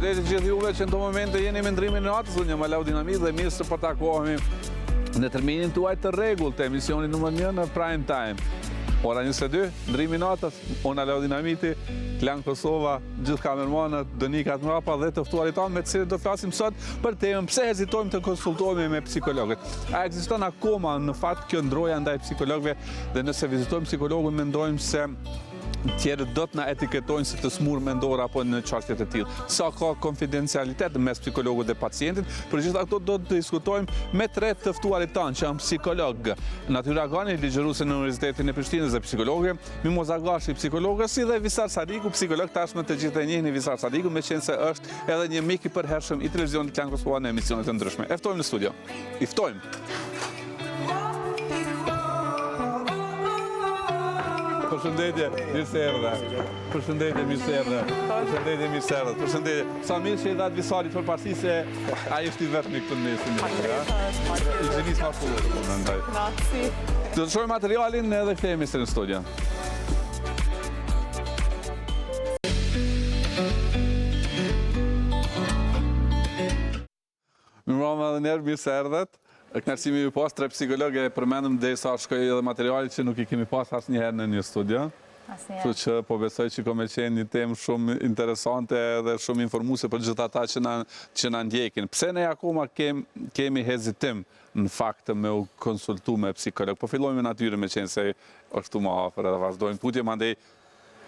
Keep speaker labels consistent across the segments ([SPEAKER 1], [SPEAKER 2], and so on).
[SPEAKER 1] Përshëndetje gjithë juve që në të momente jeni me ndrimin e natës, unë jam Alaudin dhe mirë se po takohemi në terminin tuaj të rregullt të emisionit numër 1 në prime time. Ora 22, ndrimi natës, unë Alaudin, Klan Kosova, gjithë kamermanët, Donika të mrapa dhe të ftuarit tanë me të cilët do flasim sot për temën pse hezitojmë të konsultohemi me psikologët. A ekziston akoma në fakt kjo ndroja ndaj psikologëve dhe nëse vizitojmë psikologun mendojmë se tjerët do të na etiketojnë si të smur mendor apo në çështje të tilla. Sa ka konfidencialitet mes psikologut dhe pacientit, për gjitha këto do të diskutojmë me tre të ftuarit tanë që janë psikolog. Natyra Agani, ligjëruese në Universitetin e Prishtinës dhe psikologe, Mimoza Gashi, psikologe, si dhe Visar Sadiku, psikolog, tashmë të gjithë e njihni Visar Sadiku, meqense është edhe një mik i përhershëm i televizionit Klan Kosova në emisionet të ndryshme. E ftojmë në studio. I ftojmë. Përshëndetje, mirë se erdhe. Përshëndetje, mirë se erdhe. Përshëndetje, mirë se erdhe. Përshëndetje. Sa mirë që i dhatë Visarit për parësi se ai është i vetmi këtu në mesin. I gjenis ma fullur.
[SPEAKER 2] Grazie.
[SPEAKER 1] Do të shohim materialin edhe kthehemi së në studio. Mirë se erdhet. Kënaqësimi ju pas, tre psikologe përmendëm derisa shkoi edhe materialit që nuk i kemi pas asnjëherë në një studio. Kështu që po besoj që ka me qenë një temë shumë interesante dhe shumë informuese për gjithë ata që na ndjekin. Pse ne akoma kemi hezitim në fakt me u konsultu me psikolog? Po fillojmë me Natyrën meqense është këtu më afër edhe vazhdojmë tutje, mandej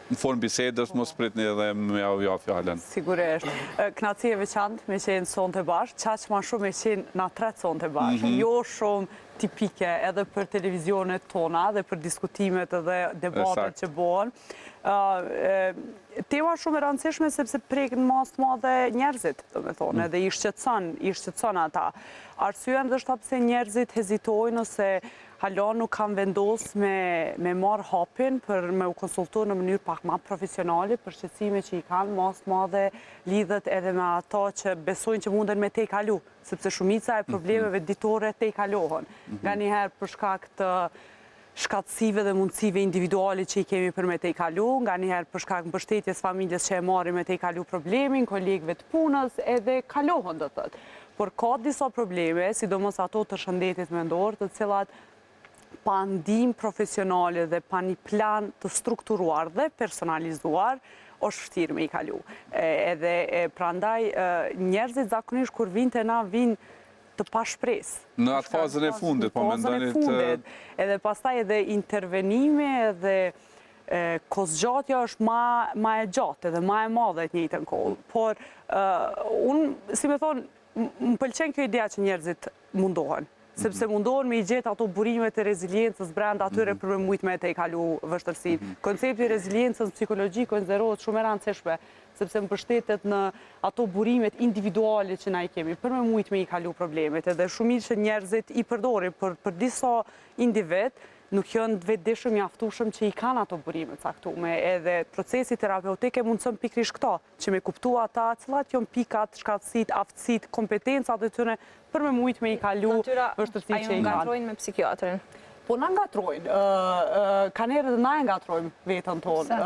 [SPEAKER 1] në formë bisedës, mos pritni edhe me avja fjallën.
[SPEAKER 2] Sigurisht. Kënaqësi e veçantë me qenë sonte bashkë, qaq ma shumë me qenë na tre sonte bashkë. Jo shumë tipike edhe për televizionet tona dhe për diskutimet edhe debatet që bëhen. Tema shumë e rëndësishme sepse prekin mas të madhe njerëzit, do me thonë, edhe i shqetëson ata. Arsyeja ndoshta pse njerëzit hezitojnë ose halon nuk kanë vendos me marrë hapin për me u konsultu në mënyrë pak ma profesionale për shqetësime që i kanë mas të madhe lidhet edhe me ata që besojnë që munden me te i kalu, sepse shumica e problemeve ditore te i kalohen. Nga njëherë për shkak të shkatësive dhe mundësive individuale që i kemi për me te i kalu, nga njëherë për shkak mbështetjes familjes që e marrin me te i kalu problemin, kolegëve të punës, edhe kalohen do tëtë. Por ka disa probleme, sidomos ato të shëndetit mendor, të cilat pa ndihmë profesionale dhe pa një plan të strukturuar dhe personalizuar, është vështirë me i kalu. Edhe prandaj njerëzit zakonisht kur vinë na vinë të pashpres.
[SPEAKER 1] Në atë fazën e fundit, po mendonit.
[SPEAKER 2] Edhe pastaj edhe intervenime edhe kozgjatja është ma e gjatë edhe ma e madhe të njëjtën kohë. Por unë, si me thonë, më pëlqen kjo idea që njerëzit mundohen. Sepse mundohen me i gjetë ato burimet e reziliencës brenda atyre për me mujtë me te i kalu vështërsin. Koncepti i reziliencës në psikologi konsiderohet shumë e rëndësishme, sepse më mbështetet në ato burimet individuale që na i kemi, për me mujtë me i kalu problemet. Edhe shumit që njerëzit i përdori për disa individ, nuk janë vetëdijshëm mjaftueshëm që i kanë ato burime caktuar, edhe procesi terapeutik e mundson pikërisht këto, që me kuptua ata cilat janë pikat, shkatësitë, aftësitë, kompetencat e tyre për me mujtë me i kalu vështirësitë që i kanë.
[SPEAKER 3] A ju ngatrojnë me psikiatrin?
[SPEAKER 2] Po na ngatrojnë, kanë herë dhe na e ngatrojmë vetën tonë.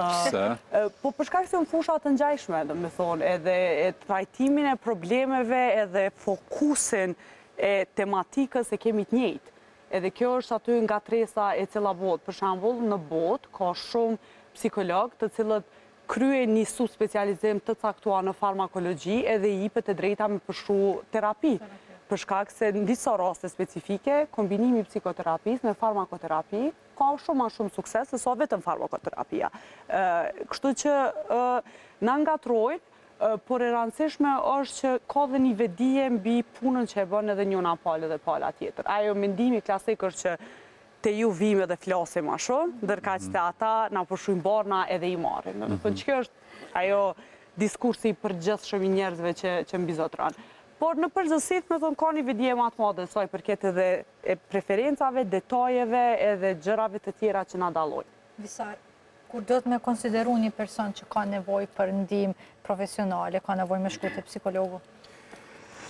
[SPEAKER 2] Po për shkak se janë fusha të ngjashme, domethënë, edhe trajtimin e problemeve edhe fokusin e tematikës e kemi të njëjtë. Edhe kjo është aty nga tresa e cila botë. Për shembull, në botë ka shumë psikologë të cilët kryen një subspecializim të caktuar në farmakologji edhe i jepet e drejta me përshkru terapi. Për shkak se në disa raste specifike, kombinimi i psikoterapisë me farmakoterapi ka shumë ma shumë sukses se sa vetëm farmakoterapia. Kështu që na ngatrojnë, por e rëndësishme është që ka dhe një vedije mbi punën që e bën edhe njëna palë dhe pala tjetër. Ajo mendimi klasik është që te ju vime dhe flasim ma shumë, ndërka që te ata na përshujnë barna edhe i marrin. Që është ajo diskursi i përgjithshëm i njerëzve që mbizotran. Por në përgjithësi, me thonë, ka një vedije ma të madhe saj përket edhe preferencave, detajeve edhe gjërave të tjera që na dallojnë.
[SPEAKER 3] Visar, kur do të me konsideru një person që ka nevoj për ndihmë profesionale, ka nevoj me shku te psikologu?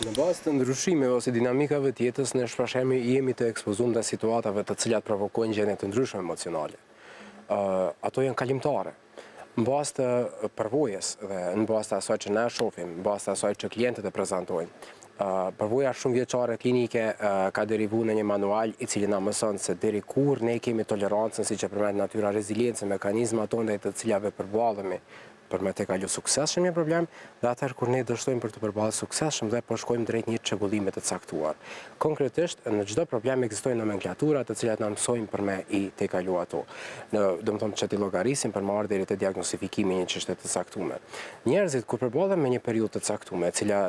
[SPEAKER 4] Në bazë të ndryshimeve ose dinamikave të jetës, ne shpashemi jemi të ekspozuar ndaj situatave të cilat provokojnë gjendje të ndryshme emocionale. Ato janë kalimtare. në bazë të përvojës dhe në bazë të asaj që ne shohim, në bazë të asaj që klientët e prezantojnë. Përvoja shumë vjeçare klinike ka derivu në një manual i cili na mëson se deri kur ne kemi tolerancën, siç e përmend Natyra, reziliencën, mekanizmat tonë të cilave përballemi për me te kalu suksesshëm një problem, dhe atëherë kur ne dështojmë për të përballë suksesshëm dhe po shkojmë drejt një çrregullime të caktuar. Konkretisht, në çdo problem ekzistojnë nomenklatura të cilat na mësojnë për me i te kalu ato. Domethënë që ti llogarisim për marrë deri te diagnostifikimi një çështje të caktuar. Njerëzit kur përballen me një periudhë të caktuar, e cila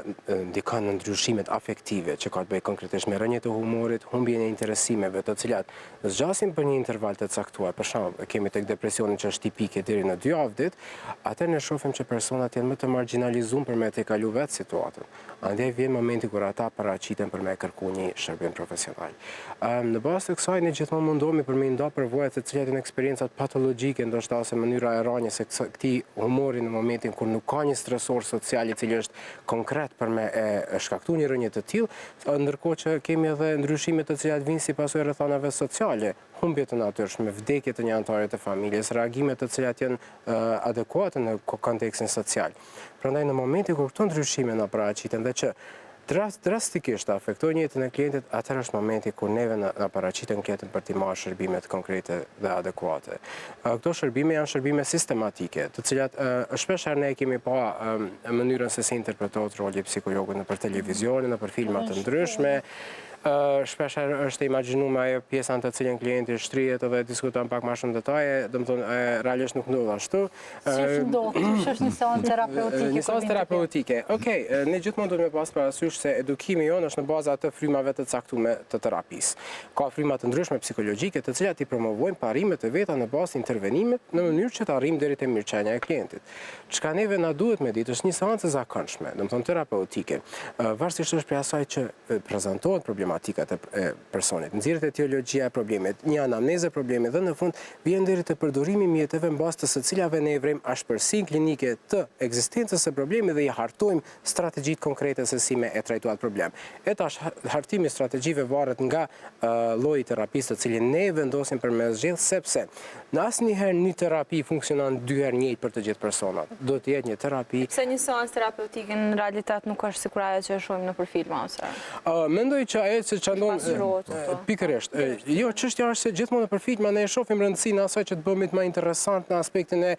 [SPEAKER 4] ndikon në ndryshimet afektive, që ka të bëjë konkretisht me rënje të humorit, humbjen e interesimeve, të cilat zgjasin për një interval të caktuar, për shembull, kemi tek depresionin që është tipike deri në 2 javë ditë, atë ne shohim që personat janë më të marginalizuar për me të kalu vetë situatën. Andaj vjen momenti kur ata paraqiten për me kërku një shërbim profesional. Në bazë të kësaj ne gjithmonë mundohemi për me nda përvojat të cilat janë eksperiencat patologjike, ndoshta ose mënyra e rënies së këtij humori në momentin kur nuk ka një stresor social i cili është konkret për me e shkaktuar një rënje të tillë, ndërkohë që kemi edhe ndryshime të cilat vijnë si pasojë rrethonave sociale, humbje të natyrshme, vdekje të një anëtari të familjes, reagime të cilat janë adekuate në kontekstin social. Prandaj në momentin kur këto ndryshime na paraqiten dhe që drastikisht afektojnë jetën e klientit, atëherë është momenti kur neve na paraqiten klientët për t'i marrë shërbimet konkrete dhe adekuate. Këto shërbime janë shërbime sistematike, të cilat shpeshherë ne kemi pa mënyrën se si interpretohet roli i psikologut nëpër televizion, nëpër filma të ndryshme. Shpeshherë është imagjinuar ajo pjesa në të cilën klienti shtrihet dhe diskuton pak më shumë detaje, domethënë realisht nuk ndodh ashtu.
[SPEAKER 3] Si ndodh? Është një seancë terapeutike.
[SPEAKER 4] Një seancë terapeutike. Okej, ne gjithmonë duhet me pas parasysh se edukimi jonë është në bazë atë frymave të caktuara të terapisë. Ka fryma të ndryshme psikologjike të cilat i promovojnë parimet e veta në bazë të intervenimit në mënyrë që të arrijmë deri te mirëqenia e klientit. Çka neve na duhet me ditë është një seancë e zakonshme, domethënë terapeutike. Varësisht është prej asaj që prezantohet problematikat e personit, nxirret etiologjia e problemit, një anamnezë e problemit dhe në fund vjen deri te përdorimi i mjeteve në bazë të së cilave ne e vrem ashpërsinë klinike të ekzistencës së problemit dhe i hartojmë strategjitë konkrete se si me e trajtuar problem. E tash hartimi i strategjive varet nga lloji i terapisë të cilin ne vendosim për me zgjedh, sepse në asnjëherë një terapi funksionon 2 herë njëjtë për të gjithë personat. Do të jetë një terapi.
[SPEAKER 5] Pse një seancë terapeutike në realitet nuk është sikur ajo që e shohim nëpër filma ose?
[SPEAKER 4] Mendoj që ajo që çandon pikërisht. Jo, çështja është se gjithmonë nëpër filma ne e shohim rëndësinë asaj që të bëhemi më interesant në aspektin e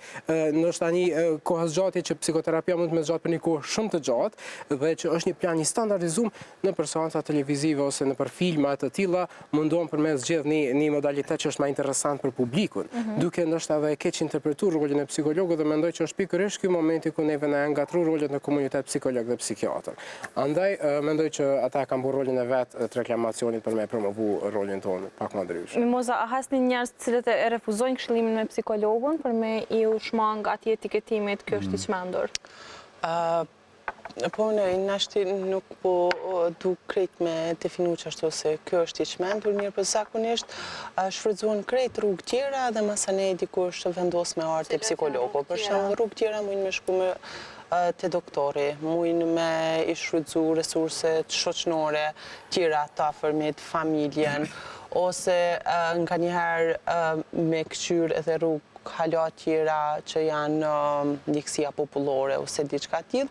[SPEAKER 4] ndoshta një kohës gjatë që psikoterapia mund të më zgjatë për një kohë shumë të gjatë dhe që është një plan i standardizuar nëpër seanca televizive ose nëpër filma të tilla mundon përmes zgjedh një modalitet që është më interesant për publikun, duke ndoshta edhe keq interpretuar rolin e psikologut dhe mendoj që është pikërisht ky momenti ku neve na ngatruar rolet në komunitet psikolog dhe psikiatër. Andaj mendoj që ata kanë bërë rolin e vet të reklamacionit për me promovu rolin tonë pak më ndryshe.
[SPEAKER 5] Mimoza, a hasni njerëz të cilët e refuzojnë këshillimin me psikologun për me i u shmang atij etiketimit ky është i çmendur?
[SPEAKER 6] Po në nashti nuk po du krejt me definu që ashtu se kjo është i çmendur, mirë për zakonisht shfrytëzohen krejt rrugë tjera dhe masanej dikush vendos me ardh te psikologu. Për shembull, rrugë tjera mund me shku me te doktori, mund me i shfrytëzu resurset shoqnore tjera të afërmit, familjen, ose nganjëherë me kqyr edhe rrugë hala tjera që janë mjekësia popullore ose diçka tillë,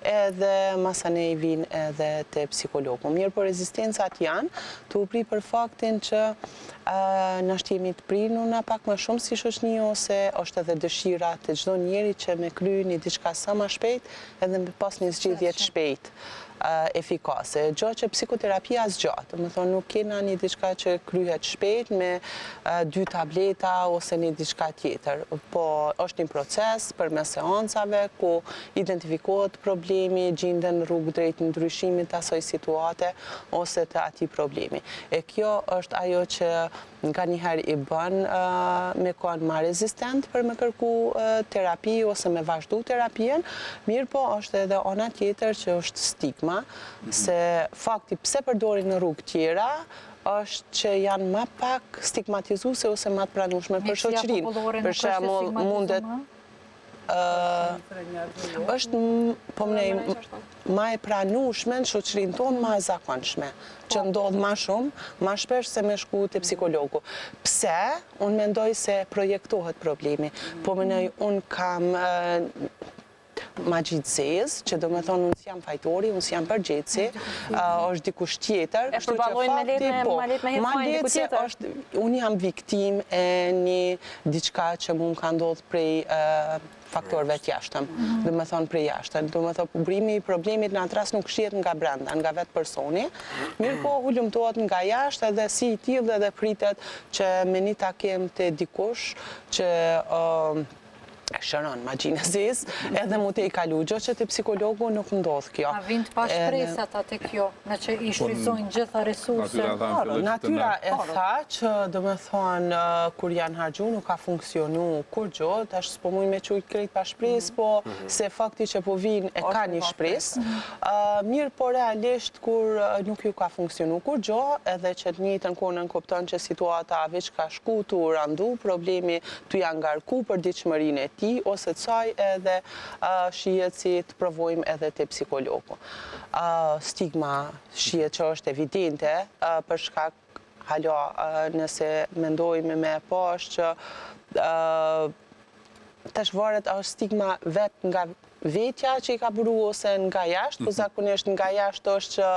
[SPEAKER 6] edhe masanej vinë edhe te psikologu. Mirë, por rezistencat janë të u pri për faktin që nashtë jemi të prinuna pak më shumë si shoqni ose është edhe dëshira të çdo njeri që me kry një diçka sa më shpejt edhe me pas një zgjidhje të shpejt efikase. Gjë që psikoterapia zgjatë, më thonë nuk kena një diçka që kryhet shpejt me 2 tableta ose një diçka tjetër, po është një proces për me seancave ku identifikohet problemi, gjenden rrugë drejt ndryshimit të asoj situate ose të atij problemi. E kjo është ajo që nga njëherë i bën me kanë ma rezistent për me kërku terapi ose me vazhdu terapien, mirë po është edhe ona tjetër që është stigma, se fakti pse përdorin në rrugë tjera është që janë ma pak stigmatizuese ose ma të pranueshme për shoqërinë. Për shembull, mundet është po ma e pranueshme në shoqërinë tonë, ma e zakonshme, që ndodh ma shumë, ma shpesh se me shku te psikologu. Pse? Unë mendoj se projektohet problemi. Po mendoj unë kam magjitëzes, që do me thonë unë s'jam fajtori, unë s'jam përgjithësi, është dikush tjetër.
[SPEAKER 5] E përballojnë me letë me diku tjetër.
[SPEAKER 6] Unë jam viktim e një diçka që mu më ka ndodhë prej faktorëve të jashtëm, do me thonë prej jashtëm. Do me thonë, burimi i problemit në atë rast nuk shihet nga brenda, nga vetë personi, mirë po hulumtohet nga jashtë edhe si i tillë edhe pritet që me një takim të dikush që shëron magjinë e zez, edhe mu te i kalu gjë që te psikologu nuk ndodh kjo.
[SPEAKER 3] A vind pa shpresat atë kjo, me që i shfryzojnë gjitha resurset?
[SPEAKER 6] Natyra e tha që do me thonë kur janë hargju nuk ka funksionu kur gjë, tash s'po muj me qujt krejt pa shpres, po se fakti që po vinë e ka një shpres, mirë po realisht kur nuk ju ka funksionu kur gjë, edhe që të njëjtën kohën kupton që situata veç ka shku tu randu, problemi tu janë ngarku për ditëshmërinë e ti, ose të saj edhe shihet si të provojmë edhe te psikologu. Stigma shihet që është evidente, për shkak halo nëse mendojmë me poshtë që tash varet është stigma vetë nga vetja që i ka buru ose nga jashtë, po zakonisht nga jashtë është që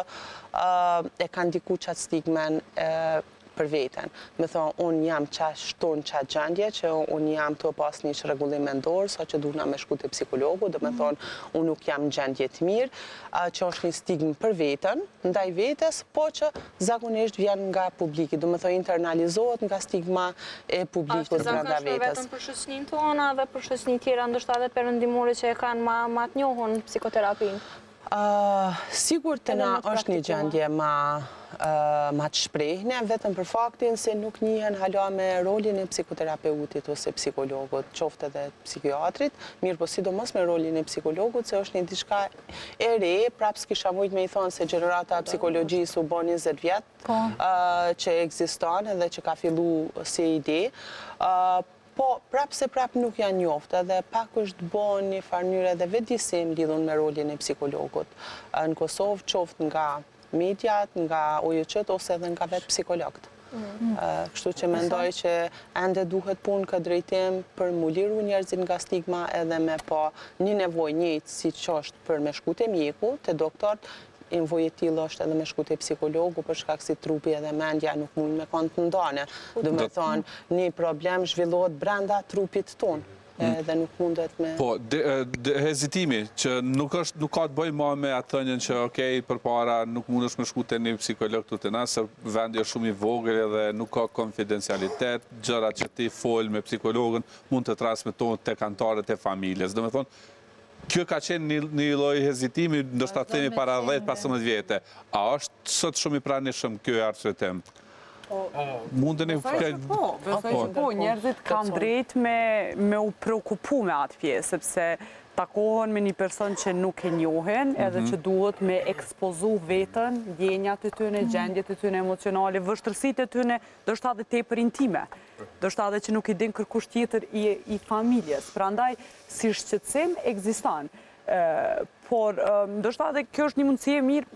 [SPEAKER 6] e kanë diku qatë stigmen për veten. Me thonë, unë jam shton qatë gjendje, që unë jam të pas një rregullim mendor, sa që duhna me shku te psikologu, do me thonë, unë nuk jam në gjendje të mirë, që është një stigmë për veten, ndaj vetes, po që zakonisht vjen nga publiki, do me thonë, internalizohet nga stigma e publikut brenda vetes.
[SPEAKER 5] Është vetëm për shoqërinë tonë dhe për shoqëri tjera, ndoshta edhe perëndimore që e kanë ma të njohur psikoterapinë?
[SPEAKER 6] Sigur të na është një gjendje ma të shprehne, vetëm për faktin se nuk njihen hala me rolin e psikoterapeutit ose psikologut, qoftë edhe psikiatrit, mirë po sidomos me rolin e psikologut, se është një diçka e re, prapë s'kisha mujt me i thonë se gjenerata psikologjisë u bon 20 vjetë, që ekziston edhe që ka fillu si ide, po, prapë se prapë nuk janë njoftë, edhe pak është bon një farnyrë edhe vetëdisim lidhun me rolin e psikologut. Në Kosovë qoftë nga mediat, nga OJQ-t ose edhe nga vetë psikologët. Kështu që mendoj që ende duhet punë këtë drejtim për mu liru njerëzit nga stigma edhe me po një nevoj njëjtë si që është për me shku te mjeku, te doktor, nevojë e tillë është edhe me shku te psikologu për shkak si trupi edhe mendja nuk mund me kanë të ndane. Do me thonë, një problem zhvillohet brenda trupit tonë. Edhe nuk mundet me...
[SPEAKER 1] Po, hezitimi, që nuk ka të bëjë ma me atë thënjën që okej, për para nuk mund është me shku të një psikolog të të nësë, vendi është shumë i vogël edhe nuk ka konfidencialitet, gjëra që ti folë me psikologën mund të transmetohen të kantarët e familjes. Do me thonë, kjo ka qenë një lloj hezitimi, ndoshta themi para 10-15 vjetë. A është sot shumë i pranishëm kjo arsye temë? Mundeni...
[SPEAKER 2] Besoj që po, njerëzit kanë drejt me u preokupu me atë pjesë, sepse takohen me një person që nuk e njohen, edhe që duhet me ekspozu vetën, ndjenjat e tyne, gjendjet e tyne emocionale, vështërsit e tyne, do shta dhe tepër intime. Do shta dhe që nuk i din kërkush tjetër i familjes. Prandaj, si shqetësim, ekziston. Por, do shta dhe kjo është një mundësie mirë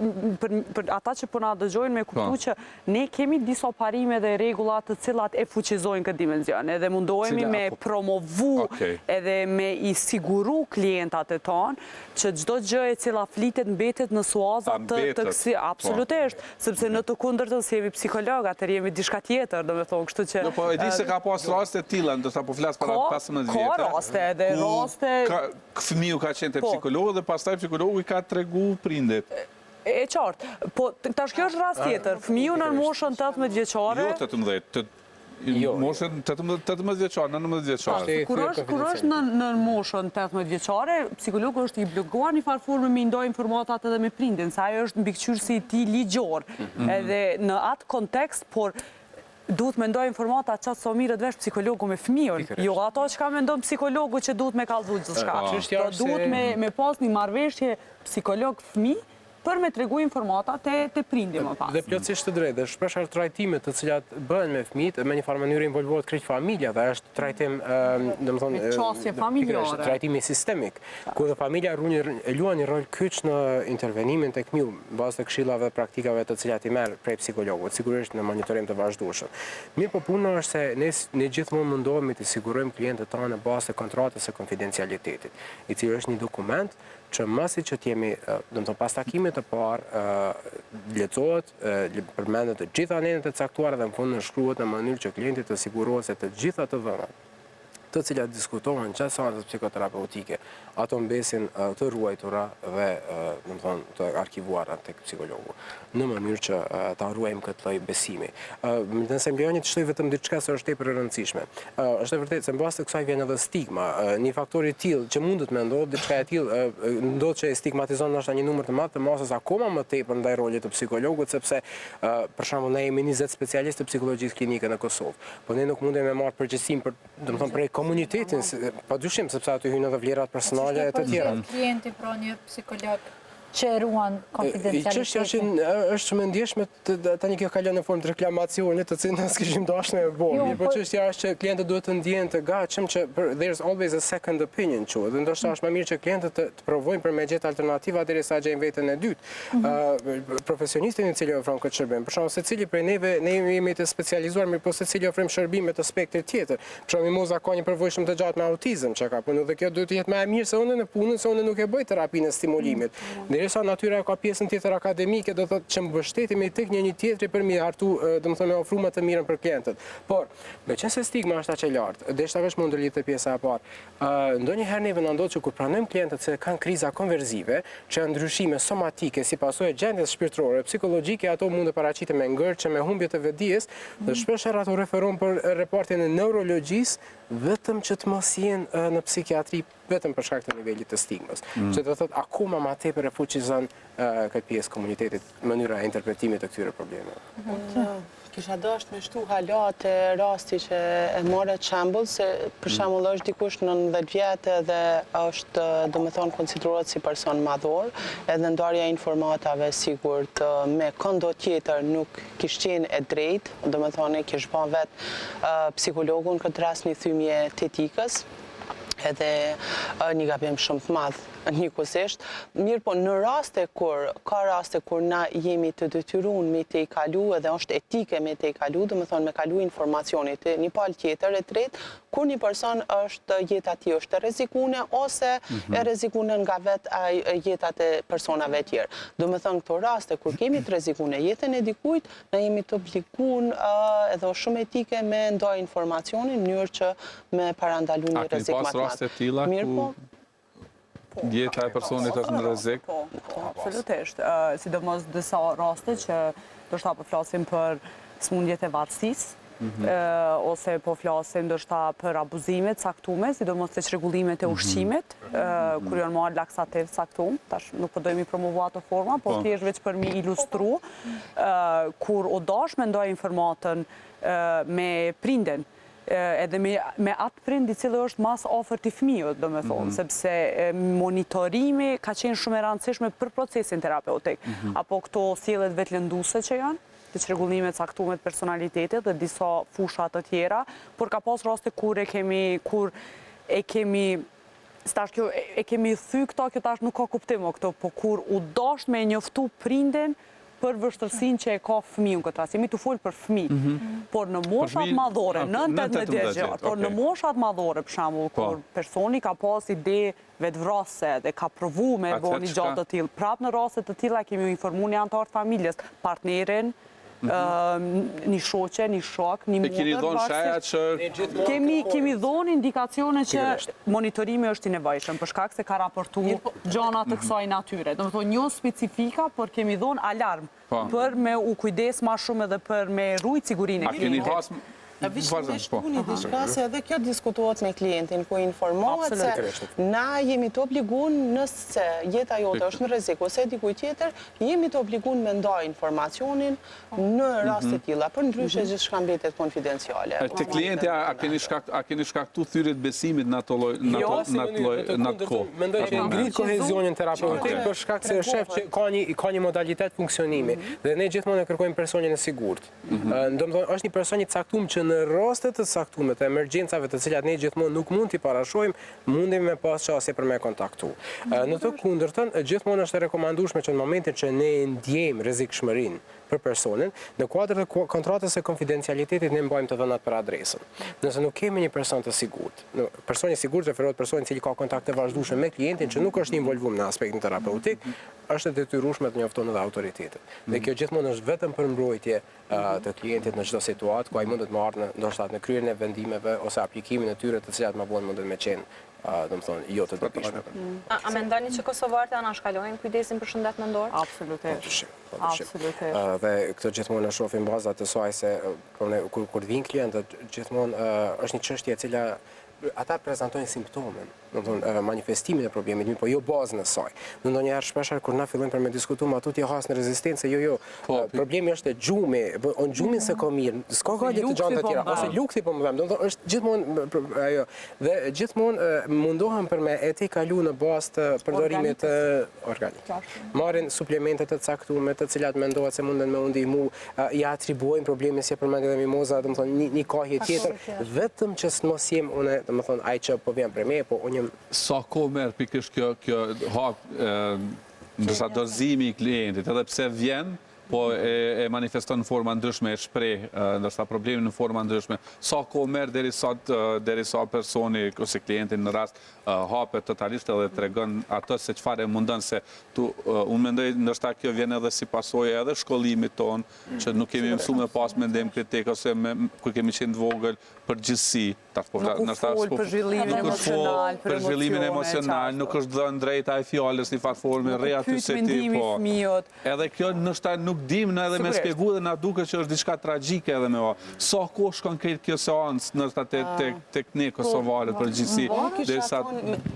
[SPEAKER 2] për ata që po na dëgjojnë me kuptu që ne kemi disa parime dhe regullat të cilat e fuqizojnë këtë dimenzion, edhe mundohemi me promovu edhe me i siguru klientat e tonë që çdo gjë e cila flitet mbetet në suaza të kësi, absolutisht, sepse në të kundërtën si jemi psikolog, atër jemi diçka tjetër, do me thonë, kështu që...
[SPEAKER 1] Po, e di se ka pas raste tila, ndërsa po flasë para 15 vjetë.
[SPEAKER 2] Ka raste, edhe raste...
[SPEAKER 1] Fëmiu ka qenë te psikologu dhe pastaj psikologu i ka tregu prindet.
[SPEAKER 2] E qartë, po tash kjo është rast tjetër. Fëmiu në moshën 18 vjeçare.
[SPEAKER 1] Jo 18, moshën 18 vjeçare, 19 vjeçare.
[SPEAKER 2] Kur është në moshën 18 vjeçare, psikologu është i obliguar një farë forme me ndoj informatat edhe me prindin, sa ajo është mbikëqyrësi i tij ligjor. Edhe në atë kontekst, por duhet me ndoj informata qatë sa mirët vesh psikologu me fëmijën, jo ato që ka me ndoj psikologu që duhet me kalzu gjithë shka. Duhet me pas një marrëveshje psikolog-fëmi për me tregu informata të prindi më pas.
[SPEAKER 4] Dhe plotësisht të drejtë, dhe shpesh është trajtimet të cilat bëhen me fëmijët, me një farë mënyrë involvohet krejt familja dhe është trajtim, domethënë,
[SPEAKER 2] qasje familjare.
[SPEAKER 4] Trajtimi sistemik, ku dhe familja luan një rol kyç në intervenimin tek fëmiu, bazë të këshillave dhe praktikave të cilat i merr prej psikologut, sigurisht në monitorim të vazhdueshëm. Mirë, po puna është se ne gjithmonë mundohemi të sigurojmë klientët tanë në bazë të kontratës së konfidencialitetit, i cili është një dokument që masi që t'jemi, domethënë pas takimit të parë, lexohet, përmendet të gjitha anenet e caktuara dhe në fund nënshkruhet në mënyrë që klienti të sigurohet se të gjitha të dhënat të cilat diskutohen gjatë seancës psikoterapeutike, ato mbesin të ruajtura dhe domethënë të arkivuara tek psikologu, në mënyrë që ta ruajmë këtë lloj besimi. Nëse më lejoni të shtoj vetëm diçka që është tepër e rëndësishme. Është e vërtetë se mbas të kësaj vjen edhe stigma, një faktor i tillë që mundet me ndodhë, diçka e tillë ndodh që e stigmatizon ndoshta një numër të madh të masës akoma më tepër ndaj rolit të psikologut, sepse për shembull ne jemi 20 specialistë të psikologjisë klinike në Kosovë, por ne nuk mundemi të marrë përgjegjësinë për, domethënë, prej komunitetin, padyshim sepse aty hyn edhe vlerat personale e të tjera.
[SPEAKER 3] Klienti pra një psikolog që ruan konfidencialitetin.
[SPEAKER 4] Çështja është që më ndjeshme tani kjo kalon në formë të reklamacionit, të cilën ne s'kishim dashur me bëj. Po çështja është që klientët duhet të ndjehen të gatshëm që there's always a second opinion, dhe ndoshta është më mirë që klientët të provojnë për me gjetë alternativa derisa gjejnë veten e dytë. Profesionistin i cili ofron këtë shërbim, për shembull secili prej neve, ne jemi të specializuar, mirë po secili ofron shërbime të spektrit tjetër. Për shembull Mimoza ka një përvojshëm të gjatë me autizëm që ka punë dhe kjo duhet të jetë më e mirë se unë në punën, se unë nuk e bëj terapinë e stimulimit. Derisa Natyra ka pjesën tjetër akademike, do thotë që mbështetemi tek një tjetri për mi hartu, domethënë me ofrime të mirën për klientët. Por, meqense stigma është aq e lartë, deshta vetëm mund të lidhet te pjesa e parë. Ndonjëherë neve na ndodh që kur pranojmë klientët se kanë kriza konverzive, që janë ndryshime somatike si pasojë gjendjes shpirtërore, psikologjike, ato mund të paraqiten me ngërçe, me humbje të vetdijes, dhe shpesh ato referon për reportin e neurologjisë, vetëm që të mos jenë në psikiatri vetëm për shkak të nivelit të stigmës. Që do thotë akoma më tepër e fuqizon këtë pjesë komunitetit mënyra e interpretimit të këtyre problemeve.
[SPEAKER 6] Kisha dashur me shtu hala te rasti që e morët shembull, se për shembull është dikush 19 vjetë dhe është domethënë konsiderohet si person madhor, edhe ndarja e informatave sigurt me këndo tjetër nuk kishte qenë e drejtë, domethënë kish bën vet psikologun këtë rast një thymje të etikës, edhe një gabim shumë të madh njëkohësisht. Mirë po në ka raste kur na jemi të detyruar me të i kalu, edhe është etike me të i kalu, domethënë me kalu informacionit të një palë tjetër e tretë, kur një person është jeta e tij është e rrezikune ose e rrezikune nga vetë jetat e personave të tjerë. Domethënë këto raste kur kemi të rrezikune jetën e dikujt, ne jemi të obliguar edhe është shumë etike me ndaj informacionin në mënyrë që me parandalu një rrezik më të madh. Mirë po.
[SPEAKER 1] Jeta e personit është në rrezik?
[SPEAKER 2] Po, absolutisht. Sidomos disa raste që do shta po flasim për smundjet e varësisë, ose po flasim ndoshta për abuzimet caktume, sidomos të çrregullimet e ushqimit, kur janë marrë laksativ caktum, tash nuk po dojmë i promovu ato forma, po thjesht veç për mi ilustru, kur o dash me ndaj informatën me prinden, edhe me atë prind i cili është mas afër të fëmijët, do me thonë, sepse monitorimi ka qenë shumë e rëndësishme për procesin terapeutik, apo këto sjelljet vetëlënduese që janë, të çrregullimet caktume të personalitetit dhe disa fusha të tjera, por ka pas raste kur e kemi thy këto, kjo tash nuk ka kuptim o këto, po kur u dash me njoftu prindin për vështërsinë që e ka fëmiu këtë rast. Jemi të folë për fëmijë, por në moshat madhore, 9-18 vjeç, por në moshat madhore, për shembull, kur personi ka pas ide vetvrasëse dhe ka provu me bëu një gjë të tillë, prapë në raste të tilla kemi informuar një antar të familjes, partnerin, një shoqe, një shok, një motër.
[SPEAKER 1] Keni dhënë shajat që
[SPEAKER 2] kemi dhënë indikacione që monitorimi është i nevojshëm për shkak se ka raportuar gjëra të kësaj natyre. Domethënë jo specifika, por kemi dhënë alarm për me u kujdes më shumë edhe për me rujt sigurinë e klientit.
[SPEAKER 6] Vishme shpuni diçka se edhe kjo diskutohet me klientin, ku informohet se na jemi të obligun nëse jeta jote është në rrezik ose dikujt tjetër, jemi të obligun me ndaj informacionin në raste tilla, për ndryshe gjithçka mbetet konfidenciale.
[SPEAKER 1] Te klienti a keni shkaktuar thyrjet besimit në ato lloj në atë kohë?
[SPEAKER 4] Mendoj që ngrit kohezionin terapeutik për shkak se shef që ka një modalitet funksionimi dhe ne gjithmonë e kërkojmë personin e sigurt. Domethënë është një person i caktuar që në rastet të caktuara të emergjencave të cilat ne gjithmonë nuk mund t'i parashojmë, mundemi me pas çësje për me kontaktu. Në të kundërtën, gjithmonë është e rekomandueshme që në momentin që ne ndjejmë rrezikshmërinë për personin, në kuadër të kontratës së konfidencialitetit ne mbajmë të dhënat për adresën. Nëse nuk kemi një person të sigurt, personi i sigurt referohet personin i cili ka kontakte vazhdueshme me klientin që nuk është involvuar në aspektin terapeutik, është e detyrueshme të njofton edhe autoritetet. Dhe kjo gjithmonë është vetëm për mbrojtje të klientit në çdo situatë ku ai mundet të marrë ndoshta në kryerjen e vendimeve ose aplikimin e tyre të cilat më vonë mundet me qenë domethënë jo të dobishme.
[SPEAKER 5] A mendoni që kosovarët anashkalojnë kujdesin për shëndet mendor?
[SPEAKER 2] Absolutisht.
[SPEAKER 4] Dhe këtë gjithmonë e shohim bazat të saj se kur vijnë klientët gjithmonë është një çështje e cila ata prezantojnë simptomen, manifestimin e problemit, po jo bazën e saj. Ndonjëherë shpeshherë kur na fillojmë për me diskutuar ato ti has në rezistencë, jo, problemi është e gjumi, on gjumin se ka mirë, s'ka gjë të gjanta të tjera, ose lukthi po më them, domethënë është gjithmonë ajo. Dhe gjithmonë mundohem për me e kalu në bazë të përdorimit të organik. Marrin suplemente të caktuara të cilat mendohet se munden me u ndihmu, ja atribuojnë problemin si e përmendi edhe Mimoza, domethënë një kohë tjetër, vetëm që s'mos jem unë domethënë ai që po vjen për me, po unë
[SPEAKER 1] sa kohë merr pikërisht kjo hap ndërsa dorëzimi i klientit, edhe pse vjen, po e manifeston në forma ndryshme, e shpreh ndërsa problemin në forma ndryshme. Sa kohë merr derisa personi ose klienti në rast hapet totalisht edhe tregon atë se çfarë mundon se unë mendoj ndoshta kjo vjen edhe si pasojë edhe shkollimit ton, që nuk kemi mësuar me pas mendim kritik ose kur kemi qenë të vogël përgjithësi,
[SPEAKER 2] për zhvillimin emocional,
[SPEAKER 1] nuk është dhënë drejt ai fjalës në farforme, rre aty se ti po. Edhe kjo ndoshta nuk dim në edhe me shpjegu dhe na duket që është diçka tragjike edhe me sa kohë shkon krejt kjo seancë ndoshta tek ne kosovarët përgjithësi.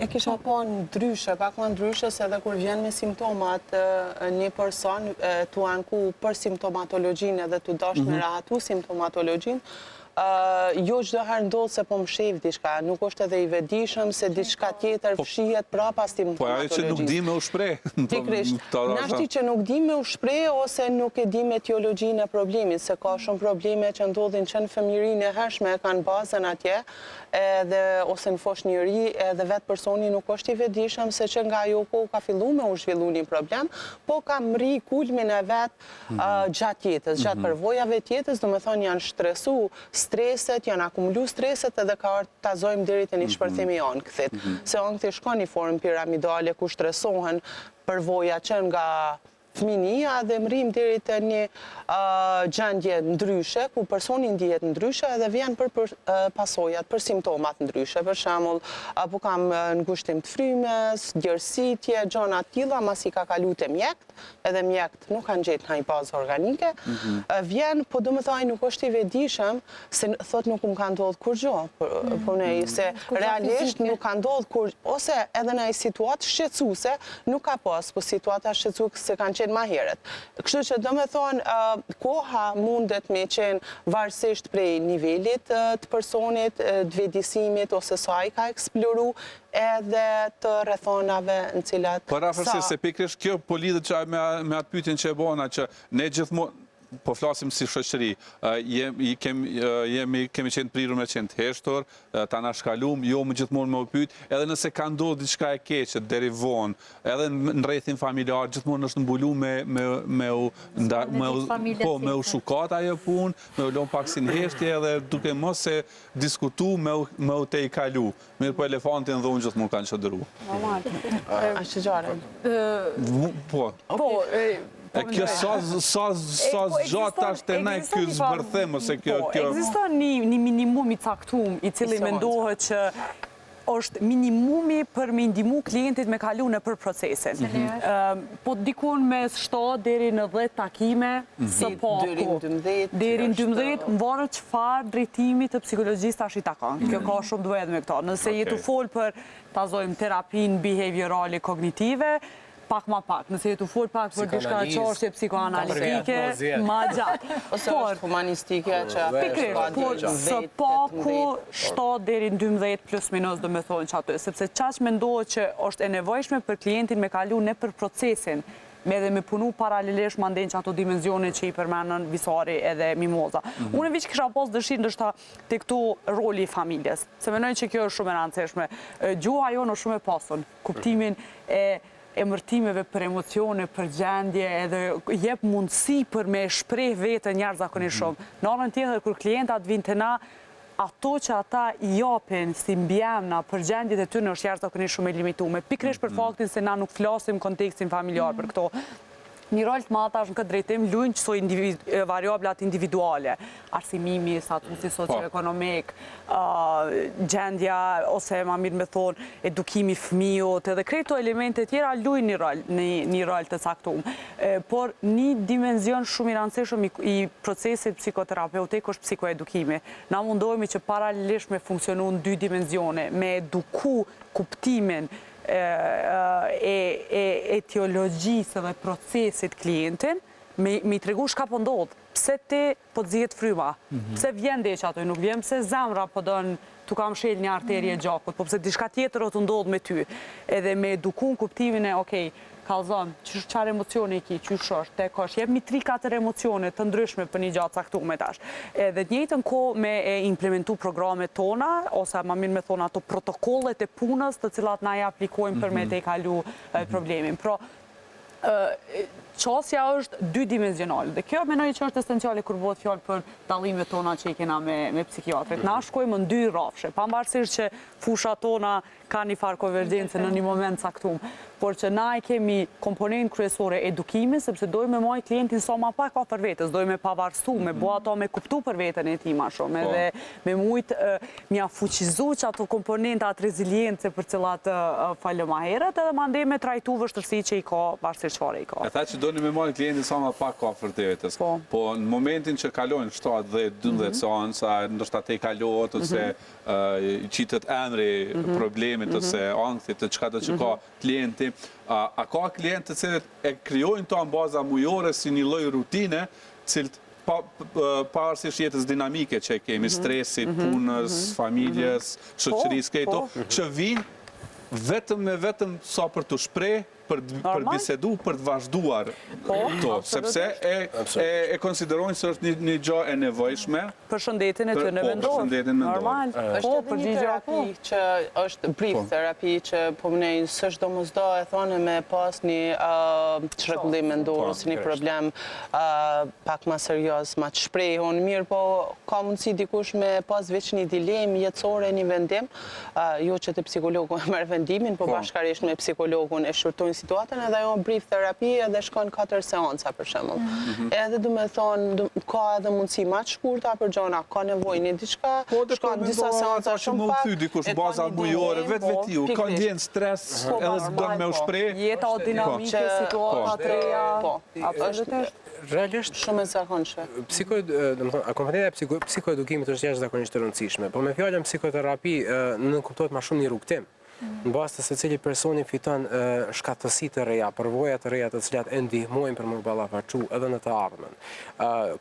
[SPEAKER 6] E kisha pa ndryshe, pak më ndryshe se edhe kur vjen me simptomat një person tu anku për simptomatologjinë edhe tu dash me rahatu simptomatologjinë, jo çdo herë ndodh se po më shef diçka, nuk është edhe i vetëdijshëm se diçka tjetër fshihet prapa simptomatologjisë.
[SPEAKER 1] Po ajo që nuk di me u shpreh.
[SPEAKER 6] Pikërisht. Nashti që nuk di me u shpreh ose nuk e di me etiologjinë e problemit, se ka shumë probleme që ndodhin që në fëmijërinë e hershme kanë bazën atje, edhe ose në foshnjëri, edhe vetë personi nuk është i vetëdijshëm se që nga ajo kohë ka filluar me u zhvillu një problem, po ka mri kulmin e vet gjatë jetës, gjatë përvojave të jetës, domethënë janë stresu, streset, janë akumulu streset edhe ka ardhur ta zojmë deri te një shpërthim i ankthit. Se ankthi shkon në formë piramidale ku stresohen përvoja që nga fëminia dhe mrim deri te një gjendje ndryshe, ku personi ndihet ndryshe edhe vjen për pasojat, për simptomat ndryshe. Për shembull, apo kam ngushtim të frymës, gjersitje, gjëra të tilla, masi ka kaluar te mjekt, edhe mjekt nuk kanë gjetur ndonjë bazë organike, vjen, po domethënë nuk është i vetëdijshëm se thot nuk më ka ndodhur kur gjë, po ne se realisht nuk ka ndodhur kur ose edhe në ai situatë shqetësuese nuk ka pas, po situata shqetësuese kanë qenë më herët. Kështu që domethënë koha mundet me qenë varësisht prej nivelit të personit, të vetëdijsimit ose sa ai ka eksploru edhe të rrethonave në cilat
[SPEAKER 1] Po rafërsisht se pikërisht kjo po lidhet që me atë pyetjen që e bona që ne gjithmonë po flasim si shoqëri, kemi qenë prirur me qenë të heshtur, ta na shkalum, jo më gjithmonë me u pyet, edhe nëse ka ndodhur diçka e keqe deri vonë, edhe në rrethin familjar gjithmonë është mbuluar me u shukat ajo punë, me u lënë pak si në heshtje edhe duke mos se diskutu me u te i kalu. Mirë po elefantin dhe unë gjithmonë kanë qëndruar.
[SPEAKER 6] Ashtë gjare.
[SPEAKER 1] Po. E kjo sa gjatë ashtë e naj kjo zbërthem, ose kjo...
[SPEAKER 2] Ekziston një minimum i caktum, i cili mendohet që është minimumi për me ndihmu klientit me kalu në për procesin. Po dikun me 7 deri në 10 takime së paku. Deri në 12, më varë çfarë drejtimi të psikologjisë tash i takon. Kjo ka shumë duhet me këto. Nëse jetu fol për ta zojmë terapinë behaviorale kognitive, pak ma pak. Nëse jetu fol pak për diçka çështje psikoanalitike, ma gjatë.
[SPEAKER 6] Ose është humanistike që
[SPEAKER 2] pikërisht, por së paku 7 deri në 12 plus minus do me thonë që aty, sepse qaq mendohet që është e nevojshme për klientin me kalu në për procesin, me dhe me punu paralelisht ma ndenë që ato dimenzione që i përmenën Visari edhe Mimoza. Unë veç kisha pas dëshirë ndështë të këtu roli i familjes, se menoj që kjo është shumë e rëndësishme. Gjuha jonë është shumë e pasun, kuptimin e emërtimeve për emocione, për gjendje, edhe jep mundësi për me shpreh vetën jashtëzakonisht shumë. Në anën tjetër, kur klientat vinë të na, ato që ata i japin si mbjemna për gjendjet e tyre është jashtëzakonisht shumë e limituar. Pikërisht për faktin se na nuk flasim kontekstin familjar për këto. Një rol të madh tash në këtë drejtim luajnë çdo variablat individuale, arsimimi, statusi socioekonomik, gjendja ose më mirë me thonë edukimi i fëmijët, edhe këto elemente tjera luajnë një rol të caktuar. Por një dimension shumë i rëndësishëm i procesit psikoterapeutik është psikoedukimi. Na mundohemi që paralelisht me funksionu në 2 dimensione, me eduku kuptimin etiologjisë dhe procesit klientin, me i tregu shka po ndodhë, pse ti po të zihet fryma, pse vjen dhe që ato nuk vjen, pse zemra po dënë tu kam shel një arterje gjakut, po pse diçka tjetër o të ndodhë me ty, edhe me edukun kuptimin e, okej, kalzon, çfarë emocione i ki, qysh është, tek është, jep mi 3-4 emocione të ndryshme për një gjatë caktuar tash. Edhe të njëjtën kohë me implementu programet tona, ose më mirë me thonë ato protokollet e punës të cilat na i aplikojmë për me te kalu problemin. Pra, qasja është 2 dimensionale. Dhe kjo menoj që është esenciale kur bëhet fjalë për dallimet tona që i kena me psikiatrit. Na shkojmë në 2 rrafshe, pavarësisht që fusha tona ka një farë konvergjencë në një moment caktuar, por që na i kemi komponent kryesore edukimi, sepse dojmë me moj klientin sa ma pak afër vetës, dojmë me pavarësu, me bo ato me kuptu për vetën e ti ma shumë, edhe me mujtë mja fuqizu që ato komponentat reziliencë për cilat falë ma herët, edhe ma ndej me trajtu vështërsi që i ka, bashkë çfarë i ka.
[SPEAKER 1] E tha që dojnë me moj klientin sa ma pak afër vetës, po në momentin që kalojnë 7-10-12 seansa, ndoshta te i kalohet, ose i qitët emri problemit, ose ankthit, të çka do që ka klienti, a ka klientë të cilët e krijojnë to në baza mujore si një lloj rutine, cilët pavarësisht jetës dinamike që kemi, stresit, punës, familjes, shoqërisë, këto, që vinë vetëm sa për të shpreh, për bisedu, për të vazhduar to, sepse e konsiderojnë se është një gjë e nevojshme.
[SPEAKER 2] Për shëndetin e të në mendor. Normal.
[SPEAKER 6] Është edhe një terapi që është brief terapi që po mënej së çdo mosdo e thonë me pas një çrregullim mendor ose një problem pak më serioz, më të shprehur, mirë po ka mundësi dikush me pas veç një dilemë jetësore, një vendim, jo që te psikologu e merr vendimin, po bashkërisht me psikologun e shërtojnë situatën edhe ajo brief terapi edhe shkon 4 seanca për shembull. Edhe do të thonë ka edhe mundësi më të shkurta për gjona, ka nevojë një diçka, shkon disa seanca shumë pak.
[SPEAKER 1] Po dikush baza mujore vetiu, ka ndjen stres, edhe do me u shpreh.
[SPEAKER 2] Jeta o dinamike, situata të reja.
[SPEAKER 6] Absolutisht.
[SPEAKER 4] Realisht
[SPEAKER 6] shumë e zakonshme.
[SPEAKER 4] Komponenta e psikoedukimit është jashtëzakonisht e rëndësishme, po me fjalën psikoterapi nuk kuptohet më shumë një rrugtim. Në bazë të secili personi fiton shkatësi të reja, përvoja të reja të cilat e ndihmojnë për më ballafaqu edhe në të ardhmen.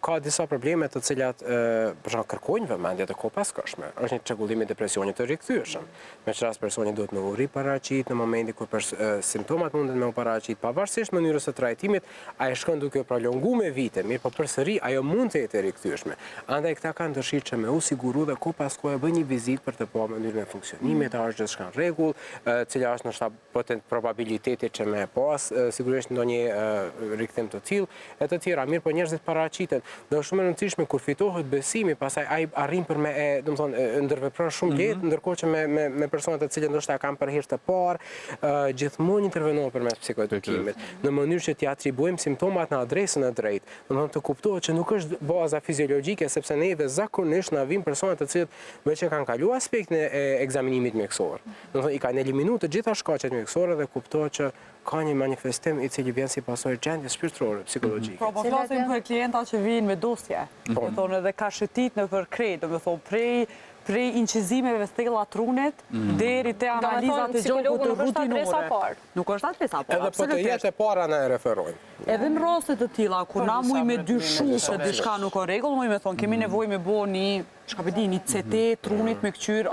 [SPEAKER 4] Ka disa probleme të cilat për shembull kërkojnë vëmendje të kohëpaskëshme. Është një çrregullim i depresionit të rikthyeshëm. Me çfarë personi duhet me u riparaqit në momentin kur simptomat mundet me u paraqit, pavarësisht mënyrës së trajtimit, ai shkon duke u prolonguar me vite, mirë po përsëri ajo mund të jetë e rikthyeshme. Andaj këta kanë dëshirë që me u siguru dhe kohëpaskoje bëjnë një vizitë për të parë mënyrën e funksionimit, a është gjithçka në rregull, rregull, cila është në probabiliteti që me pas, sigurisht ndonjë rikthim të tillë, e të tjera. Mirë, po njerëzit paraqiten. Dhe është shumë e rëndësishme kur fitohet besimi, pastaj ai arrin për me ndërvepron shumë lehtë, ndërkohë që me personat të cilët ndoshta kanë për herë të parë, gjithmonë intervenohen përmes psikoedukimit, në mënyrë që t'i atribuojmë simptomat në adresën e drejtë. Domethënë të kuptohet që nuk është baza fiziologjike, sepse neve zakonisht na vijnë persona të cilët veç që kanë kaluar aspektin e ekzaminimit mjekësor. Domethënë i kanë eliminuar të gjitha shkaqet mjekësore dhe kuptohet që ka një manifestim i cili vjen si pasojë gjendjes shpirtërore, psikologjike.
[SPEAKER 2] Po flasim për klienta që vijnë me dosje. Do thonë edhe ka shëtit në përkrejt, do thonë prej incizimeve thella trunit deri te analizat e gjokut të rutinore. Nuk është adresa parë.
[SPEAKER 4] Edhe po të jetë e para na e referojmë.
[SPEAKER 2] Edhe në raste të tilla kur na muj me dyshu se diçka nuk ka rregull, muj me thonë kemi nevojë me bëu një CT trunit me këqyr,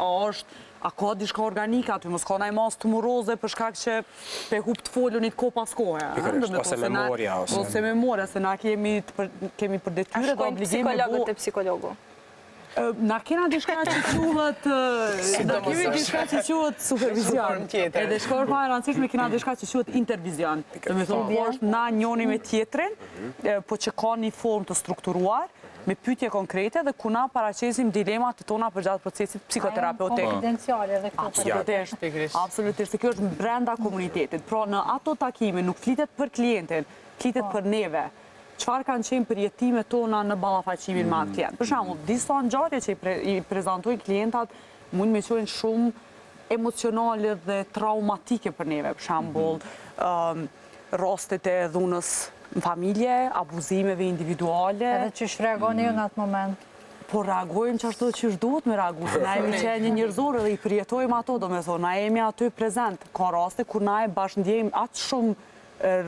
[SPEAKER 2] a ka diçka organike aty, mos ka ndaj mas tumoroze për shkak që pe hub të folunit ko pas kohe.
[SPEAKER 4] Ose memoria.
[SPEAKER 2] Ose memoria, se na kemi për detyrë dhe obligim me
[SPEAKER 5] psikologët e psikologu.
[SPEAKER 2] Na kena diçka që quhet, na kemi diçka që quhet supervizion. Edhe shkor pa e rëndësishme kena diçka që quhet intervizion. Do të thonë po është na njëri me tjetrin, po që ka një formë të strukturuar, me pyetje konkrete dhe ku na paraqesim dilemat tona për gjatë procesit psikoterapeutik.
[SPEAKER 3] Konfidenciale dhe
[SPEAKER 2] këto. Absolutisht, kjo është brenda komunitetit. Pra në ato takime nuk flitet për klientin, flitet për neve. Çfarë kanë qenë përjetimet tona në ballafaqimin me atë klient. Për shembull, disa ngjarje që i prezantojnë klientat mund me qenë shumë emocionale dhe traumatike për neve. Për shembull, rastet e dhunës në familje, abuzimeve individuale.
[SPEAKER 3] Edhe që shreagoni ju në atë moment?
[SPEAKER 2] Po reagojmë që ashtu që duhet me reagu, se na jemi që e një njërzore dhe i përjetojmë ato, do me thonë, na jemi aty prezent. Ka raste kur na e bashkëndjejmë atë shumë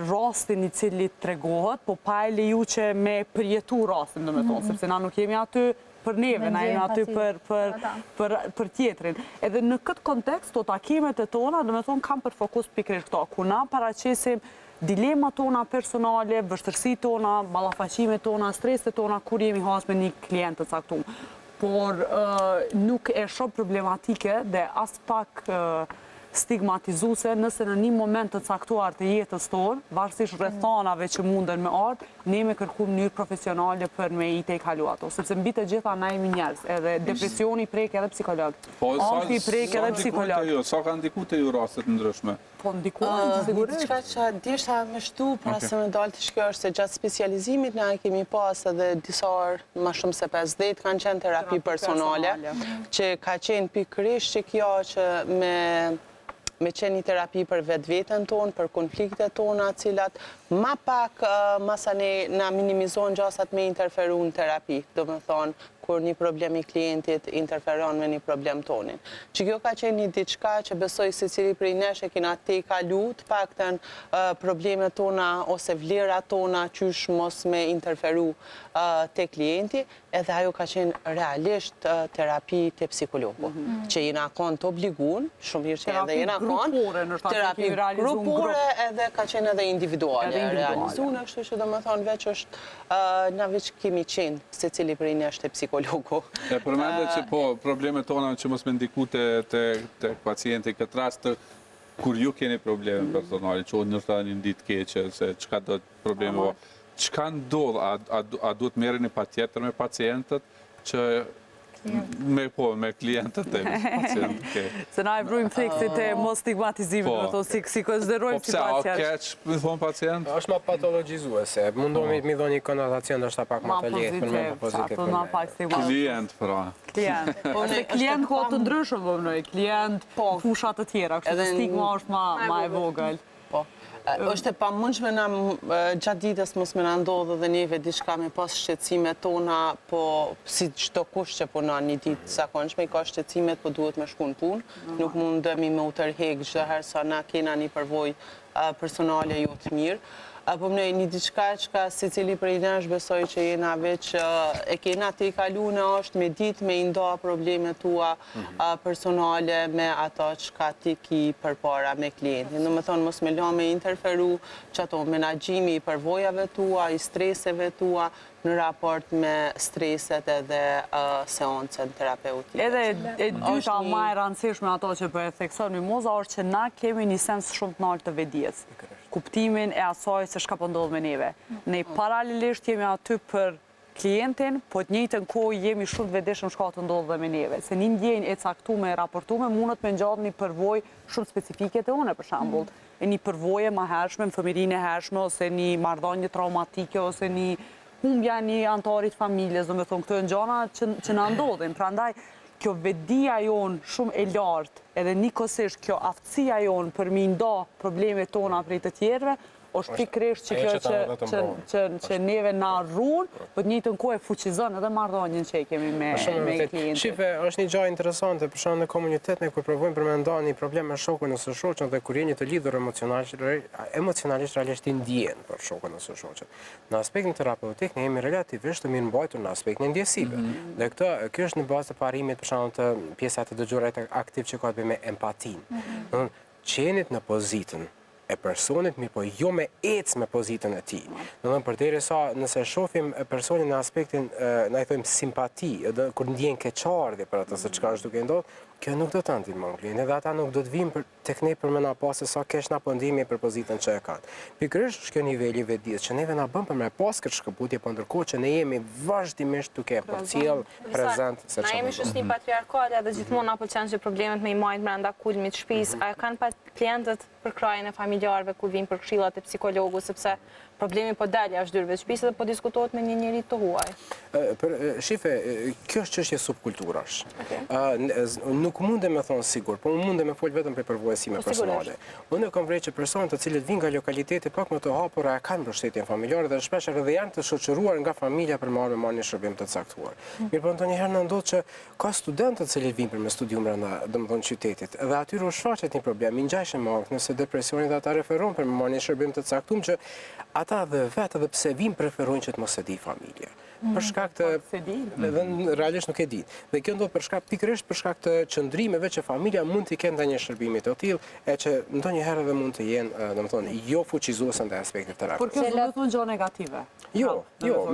[SPEAKER 2] rastin i cili tregohet, po pa e leju që me përjetu rastin, do me thonë, sepse na nuk jemi aty për neve, na jemi aty për tjetrin. Edhe në këtë kontekst, to takimet e tona, do me thonë, kam për fokus pikërisht këto, ku na paraqesim dilemat tona personale, vështërsitë tona, ballafaqimet tona, streset tona, kur jemi has me një klient të caktuar. Por nuk e shoh problematike dhe as pak stigmatizuese nëse në një moment të caktuar të jetës tonë, varësisht rrethanave që munden me ardhë, ne me kërku mënyrë profesionale për me i te i kalu ato. Sepse mbi të gjitha na jemi njerëz, edhe depresioni prek edhe psikolog. Amfi prek edhe psikolog.
[SPEAKER 1] Sa ka ndiku të ju rastet ndryshme?
[SPEAKER 2] Po ndikojnë, sigurisht.
[SPEAKER 6] Diçka që dishta me shtu, pra se me dalë të shkjo është se gjatë specializimit na kemi pas edhe disa orë ma shumë se 50 kanë qenë terapi personale, që ka qenë pikërisht që kjo që me qenë një terapi për vetë-vetën tonë, për konfliktet tona, cilat ma pak masane na minimizohen gjasat me interferu në terapi, do me thonë, kur një problem i klientit interferon me një problem tonin. Që kjo ka qenë një diçka që besoj se cili prej nesh e kina te kalu të pakten problemet tona ose vlerat tona qysh mos me interferu te klienti, edhe ajo ka qenë realisht terapi të psikologu, që jena konë të obligun, shumë mirë që edhe jena konë, terapi grupore edhe ka qenë edhe individuale, realizune, kështu që do me thonë veç është, na veç kemi qenë se cili prej nesh të psikologu.
[SPEAKER 1] E përmende që po problemet tona që mos me ndiku të pacienti këtë rast kur ju keni probleme personale, që nërta një ditë keqe, se qka do të probleme, qka ndodh, a duhet merë një patjetër me pacientët që me klientët e pacientët.
[SPEAKER 2] Se na e vrujmë fiksit e mos stigmatizimit, me thonë si konsiderojmë si pacient.
[SPEAKER 1] Po pse, a keq, me thonë pacient?
[SPEAKER 4] është ma patologizuese, mundohemi mi dho një konotacion dhe është pak ma të lehtë për me pozitiv për me.
[SPEAKER 1] Klient, pra.
[SPEAKER 2] Klient. Ose klient ko të ndryshëm, vëmnoj, klient fushat të tjera, kështë dhe stigma është ma e vogël.
[SPEAKER 6] është e pamundshme na gjatë ditës mos me na ndodhë dhe neve diçka me pas shqetësimet tona, po si çdo kush që punon një ditë zakonshme i ka shqetësimet, po duhet me shku në punë, nuk mundemi me u tërheq çdo herë sa na kena një përvojë personale jo të mirë. Apo më një diçka që secili prej nesh besoj që jena veç e kena te i kalu në është me ditë me nda problemet tua personale me ato që ti ki përpara me klientin. Në më thonë mos me la me interferu që ato menagjimi i përvojave tua, i streseve tua, në raport me streset edhe seancet terapeutike.
[SPEAKER 2] Edhe e dyta ma e rëndësishme ato që për e thekson Mimoza është që na kemi një sens shumë të lartë të vedijes. Kuptimin e asaj se shka po ndodh me neve. Ne paralelisht jemi aty për klientin, po të njëjtën kohë jemi shumë të vedishëm shka të ndodh dhe me neve. Se një ndjenjë e caktume, e raportume, mundet me ngjatë një përvojë shumë specifike të une, për shembull. E një përvojë ma hershme, në fëmirinë e hershme, ose një marrëdhënie traumatike, ose një humbja një antarit familjes, do me thonë, këto e në gjana që në ndodhin. Prandaj, kjo vedia jonë shumë e lartë, edhe njëkohësisht kjo aftësia jonë për mi nda problemet tona prej të tjerve, është pikërisht që kjo që neve na rruan, po të njëjtën kohë e fuqizon edhe marrëdhënien që kemi me klientin.
[SPEAKER 4] Shife, është një gjë interesante, për shembull në komunitet ne kur provojmë për me nda një problem me shokun ose shoqen dhe kur jeni të lidhur emocionalisht realisht i ndjen për shokun ose shoqen. Në aspektin terapeutik ne jemi relativisht të mirë mbajtur në aspektin e ndjesive. Dhe kjo është në bazë të parimit për shembull të pjesa të dëgjuarit aktiv që ka të bëjë me empatinë. Qenit në pozitën e personit, mirë po jo me ecë me pozitën e tij. Domethënë përderisa nëse shohim personin në aspektin, na i thojmë simpati, edhe kur ndjen keqardhje për atë se çka është duke ndodhur, kjo nuk do të ndihmon klientin, edhe ata nuk do të vinë tek ne për më na pas se sa keq na po ndihemi për pozitën që e kanë. Pikërisht kjo niveli vedis që neve na bën për me pas këtë shkëputje, po ndërkohë që ne jemi vazhdimisht duke përcjell prezant se çfarë.
[SPEAKER 5] Na jemi shoqëri patriarkale dhe gjithmonë na pëlqen që problemet me i majt brenda kulmit të shtëpisë, a kanë klientët për krajën e familjarëve kur vinë për këshillat e psikologut, sepse problemi po dal jashtë dyrëve të shtëpisë dhe po diskutohet me një njerëz të huaj.
[SPEAKER 4] Shife, kjo është çështje subkulturash. Nuk mundem me thonë sigur, po mundem me fol vetëm për përvojësime personale. Unë kam vërejtë që personat të cilët vinë nga lokalitete pak më të hapura e kanë mbështetjen familjare dhe shpesh edhe janë të shoqëruar nga familja për marrë një shërbim të caktuar. Mirë, po ndonjëherë na ndodh që ka studentë të cilët vinë për me studium brenda, domethënë qytetit, dhe atyre u shfaqet një problem, i ngjashëm me nëse depresionin dhe ata referon për me marrë një shërbim të caktuar që ata dhe vetë edhe pse vinë preferojnë që të mos e di familja. Për shkak të edhe realisht nuk e di. Dhe kjo ndodh pikërisht për shkak të qëndrimeve që familja mund të kenë ndonjë shërbimi të tillë e që ndonjëherë edhe mund të jenë, domethënë, jo fuqizuese ndaj aspektit terapeutik.
[SPEAKER 2] Por kjo do të thonë gjë negative.
[SPEAKER 4] Jo,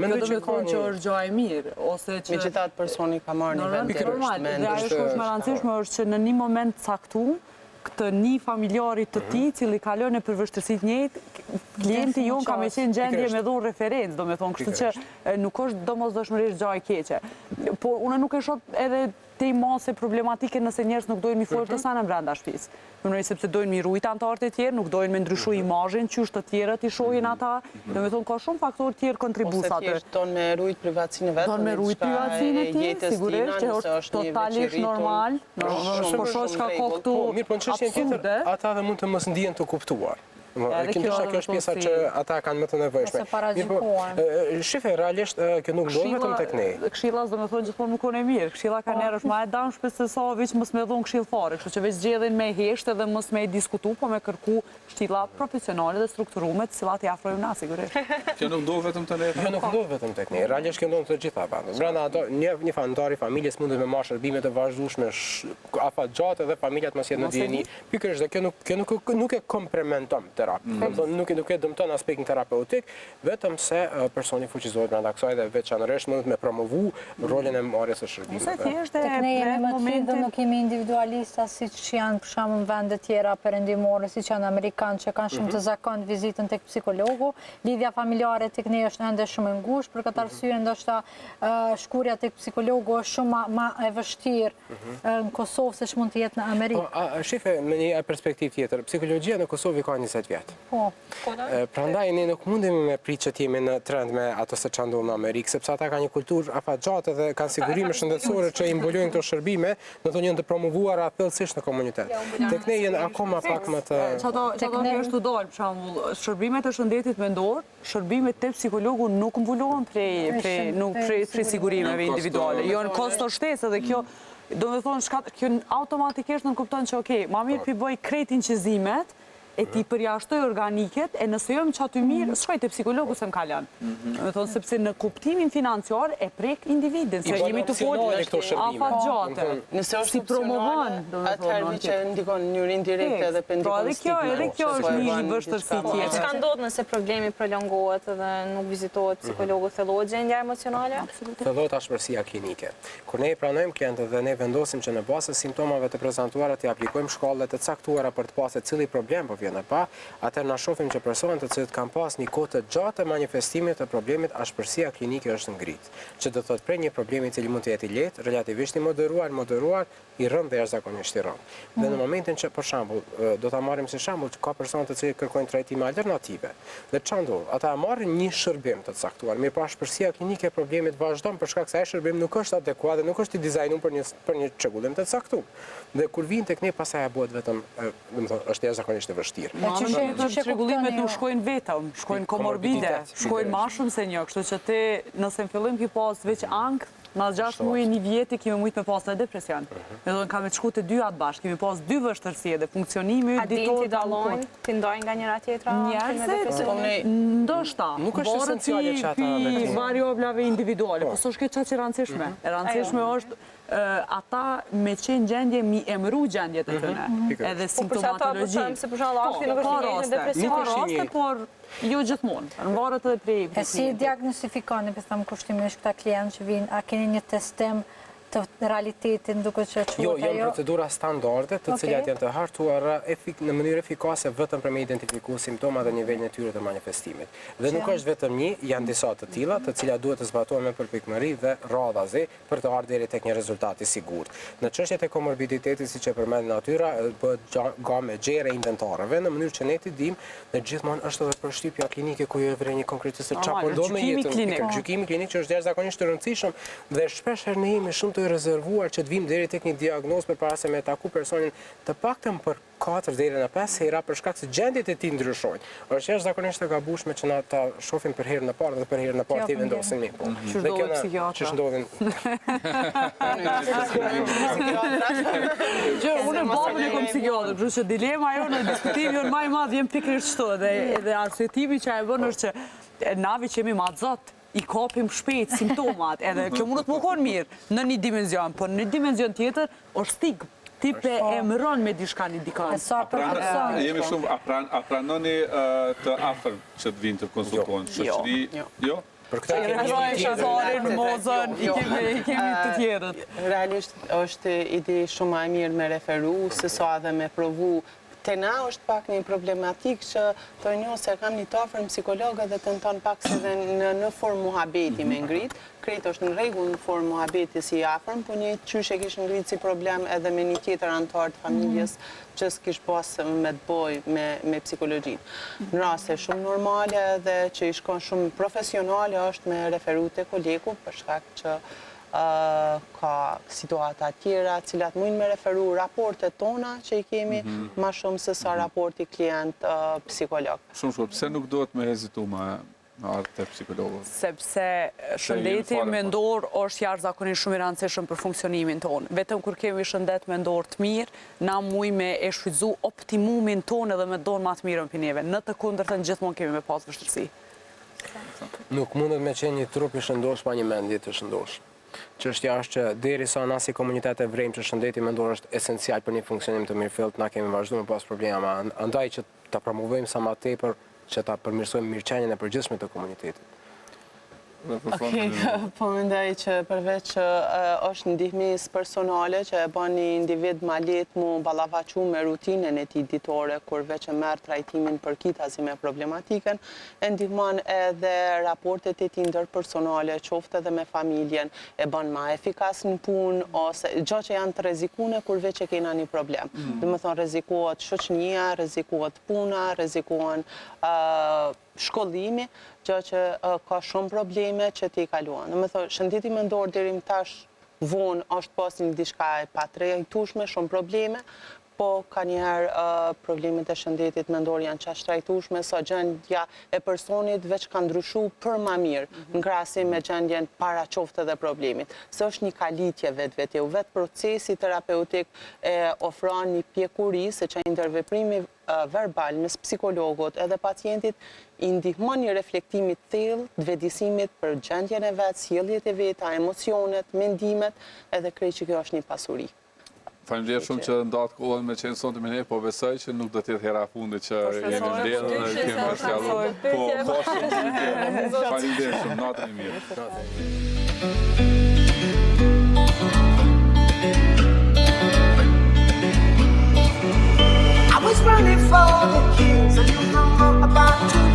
[SPEAKER 4] mendoj që
[SPEAKER 2] është gjë e mirë ose që
[SPEAKER 6] megjithatë personi ka marrë një vend të
[SPEAKER 2] rëndësishëm. Dhe ajo që është më rëndësishme është që në një moment caktuar këtë një familjarit të ti, cili kalon e për vështërësit njëjtë, klienti jonë ka me qenë gjendje me dhonë referencë, do me thonë, kështu që nuk është domosdoshmërisht gjë e keqe. Po, unë nuk e shoh edhe te i mase problematike nëse njerëz nuk dojnë mi folë të sana brenda shtëpisë. Mënoj sepse dojnë mi rujt antarët e tjerë, nuk dojnë me ndryshu imazhin, qysh të tjerët i shohin ata. Do me thonë, ka shumë faktorë tjerë kontribues aty.
[SPEAKER 6] Ose tonë me rujt privatësinë vetë.
[SPEAKER 2] Tonë me rujt privatësinë e tij, sigurisht që është totalisht normal. Po shoh çka ka këtu.
[SPEAKER 4] Mirë, po në çështjen tjetër, ata edhe mund të mos ndihen të kuptuar. Kjo është pjesa që ata kanë më të nevojshme. Shife, realisht, kjo nuk ndodh vetëm tek ne.
[SPEAKER 2] Këshilla, do me thonë, gjithmonë nuk e mirë. Këshilla ka njerë është ma e dëmshme se sa veç mos me dhonë këshill fare. Kështu që veç gjedhin me heshtë edhe mos me diskutu, po me kërku këshilla profesionale dhe strukturume të cilat i afrojmë na, sigurisht.
[SPEAKER 1] Kjo nuk ndodh vetëm te ne.
[SPEAKER 4] Kjo nuk ndodh vetëm tek ne. Realisht kjo ndodh të gjitha vendeve. Brenda ato një familjar i familjes mundet me marrë shërbime të vazhdueshme afatgjatë dhe familja të mos jetë në dieni. Pikërisht kjo nuk e komplementon nuk e dëmton aspektin terapeutik, vetëm se personi fuqizohet brenda kësaj dhe veçanërisht mundet me promovu rolin e marrjes së shërbimeve.
[SPEAKER 3] Tek ne jemi më të fitë dhe nuk jemi individualista siç janë për shembull vende tjera perëndimore, siç janë amerikanë që kanë shumë të zakontë vizitën tek psikologu. Lidhja familjare tek ne është ende shumë e ngushtë, për këtë arsye ndoshta shkurja tek psikologu është shumë më e vështirë në Kosovë se ç'mund të jetë në Amerikë.
[SPEAKER 4] Shife, me një perspektivë tjetër, psikologjia në Kosovë ka 20 vjet. Prandaj ne nuk mundemi me pritë që të jemi në trend me ato se çfarë ndodh në Amerikë, sepse ata kanë një kulturë afatgjatë dhe kanë sigurime shëndetësore që i mbulojnë këto shërbime, do të thonë janë të promovuara thellësisht në komunitet. Tek ne janë akoma pak më të
[SPEAKER 2] çato është dal, për shembull, shërbimet e shëndetit mendor, shërbimet te psikologu nuk mbulohen prej sigurimeve individuale. Janë kosto shtesë dhe kjo do të thonë kjo automatikisht nuk kupton që okay, ma mirë pi bëj krejt inqizimet e ti përjashtoj organiket, e nëse jom që aty mirë, shkoj të psikologu se më kalan. Me thonë, sepse në kuptimin financiar e prek individin, se jemi të folë afat gjate, si promovon,
[SPEAKER 6] atëherë që ndikon një indirekte edhe për ndikon stigma.
[SPEAKER 2] Edhe kjo është një vështërsi tjetër.
[SPEAKER 5] Çka ndodh nëse problemi prolongohet dhe nuk vizitohet psikologu, thellohet gjendja emocionale?
[SPEAKER 4] Thellohet ashpërsia klinike. Kur ne i pranojmë klientët dhe ne vendosim që në bazë të simptomave të prezantuara të aplikojmë shkollet të caktuara për të pasur cili problem po vjen pa, atëherë na shohim që personat të cilët kanë pas një kohë të gjatë të manifestimit të problemit, ashpërsia klinike është ngritë. Që do thotë prej një problemi i cili mund të jetë i lehtë, relativisht i moderuar, i rënd dhe jashtëzakonisht i rënd. Dhe në momentin që, për shembull, do ta marrim si shembull që ka persona të cilët kërkojnë trajtime alternative. Dhe çfarë ndodh? Ata marrin një shërbim të caktuar, mirë po ashpërsia klinike e problemit vazhdon për shkak se ai shërbim nuk është adekuat dhe nuk është i dizajnuar për një çrregullim të caktuar. Dhe kur vin tek ne pastaj bëhet vetëm, domethënë, është jashtëzakonisht e vështirë.
[SPEAKER 2] Çrregullimet nuk shkojnë vetëm, shkojnë komorbide, shkojnë më shumë se një, kështu që ti nëse në fillim ki pas veç ankth, mas 6 muaj, një vjeti, kemi mujtë me pas në depresion. Me do në kam e të shku të dy atë bashkë, kemi pas dy vështërsi edhe funksionimi,
[SPEAKER 5] A din t'i dalojnë, t'i ndojnë nga njëra tjetra?
[SPEAKER 2] Njerëzit, ndoshta, borët si variablave individuale, po s'është këtë që rëndësishme. E rëndësishme është ata me qenë gjendje mi emëru gjendje të tëne, edhe simptomatologi.
[SPEAKER 5] Se për shkak Alaudin nuk është një depresion.
[SPEAKER 2] Ka raste, por jo gjithmonë, në varet edhe prej.
[SPEAKER 3] E si diagnostifikoni, për thamë kushtimisht këta klientë që vinë, a keni një testim të realitetin duke që quhet ajo?
[SPEAKER 4] Jo, janë procedura standarde të cilat janë të hartuara në mënyrë efikase vetëm për me identifikuar simptomat dhe nivelin e tyre të manifestimit. Dhe nuk është vetëm një, janë disa të tilla, të cilat duhet të zbatohen me përpikmëri dhe radhazi për të ardhur deri tek një rezultat i sigurt. Në çështjet e komorbiditetit, siç e përmend Natyra, bëhet gamë gjere inventarëve në mënyrë që ne të dimë dhe gjithmonë është edhe përshtypja klinike ku ju vjen një konkretisht se çfarë ndodh me jetën. Gjykimi klinik që është jashtëzakonisht i rëndësishëm dhe shpesh herë ne jemi shumë të rezervuar që të vim deri tek një diagnozë përpara se me taku personin të paktën për 4 deri në 5 hera për shkak se gjendjet e tij ndryshojnë. Është jashtëzakonisht e gabueshme që na ta shohim për herën e parë dhe për herën e parë ti vendosim ne.
[SPEAKER 2] Dhe kjo na
[SPEAKER 4] ç'ndodhin.
[SPEAKER 2] Unë babën e kom psikiatër, kështu që dilema jonë në diskutim jonë më e madh vjen pikërisht kështu edhe arsyetimi që e bën është që navi që jemi mazot i kapim shpejt simptomat, edhe kjo mundet më konë mirë në një dimenzion, por në një dimenzion tjetër është stigmë. Ti pe emëron me diçka një dikant.
[SPEAKER 1] Jemi shumë, a pranoni të afër që të vinë të konsultohen? Shoqëri? Jo?
[SPEAKER 4] Për këtë
[SPEAKER 2] Mimozën, i kemi të tjerët.
[SPEAKER 6] Realisht është ide shumë e mirë me referu, se sa edhe me provu. Te na është pak një problematik që të njohë se kam një të afërm psikologët dhe të nëton pak se dhe në formë muhabeti me ngrit. Kretë është në rregull në formë muhabeti si afërm, po një qyshe kishë ngrit si problem edhe me një tjetër antar të familjes që s'kish pas me të boj me psikologjit. Në raste shumë normale dhe që i shkon shumë profesionale është me referu të kolegu për shkak që ka situata tjera, cilat mujnë me referu raportet tona që i kemi, ma shumë se sa raporti klient-psikolog.
[SPEAKER 1] Shumë, pse nuk duhet me hezituar me ardhë të psikologët?
[SPEAKER 2] Sepse shëndeti mendor është jashtëzakonisht shumë i rëndësishëm për funksionimin tonë. Vetëm kur kemi shëndet mendor të mirë, na mujnë me e shfrytzu optimumin tonë edhe me donë ma të mirën për neve. Në të kundërtën gjithmonë kemi me pas vështirësi.
[SPEAKER 4] Nuk mundet me qenë një trup i shëndosh pa një mendje të shëndosh. Çështja është që derisa na si komunitet e vrejmë që shëndeti mendor është esencial për një funksionim të mirëfillt, na kemi vazhduar me pas probleme, andaj që ta promovojmë sa më tepër që ta përmirësojmë mirëqenien e përgjithshme të komunitetit.
[SPEAKER 6] Po mendoj që përveç që është ndihmës personale që e bën një individ ma lehtë mu ballafaqu me rutinën e tij ditore kur veç e merr trajtimin për kitazi me problematikën, e ndihmon edhe raportet e tij ndërpersonale, qoftë edhe me familjen, e bën më efikas në punë ose gjë që janë të rrezikuara kur veç e kena një problem. Domethënë rrezikohet shoqënia, rrezikohet puna, rrezikohen shkollimi, gjë që ka shumë probleme që ti kaluan. Domethënë shëndeti mendor deri më tash vonë është pas një diçka e patrajtueshme, shumë probleme, po ka njëherë problemet e shëndetit mendor janë qashtë trajtueshme, sa gjendja e personit veç ka ndryshu për ma mirë, në krahasim me gjendjen para qoftë dhe problemit. Së është një kalitje vetë, vetë procesi terapeutik e ofron një pjekuri, se që interveprimi verbal mes psikologot edhe pacientit i ndihmon një reflektimit thellë, të vedisimit për gjendjen e vetë, sjelljet e veta, emocionet, mendimet, edhe krejt që kjo është një pasuri.
[SPEAKER 1] Faleminderit shumë që ndatë kohën me qenë sonte me ne, po besoj që nuk do të jetë hera fundi që jemi mbledhur dhe kemi bashkëlluar. Po, ka shumë. Faleminderit shumë, natën e mirë.
[SPEAKER 7] I was running for the hills, and you know about to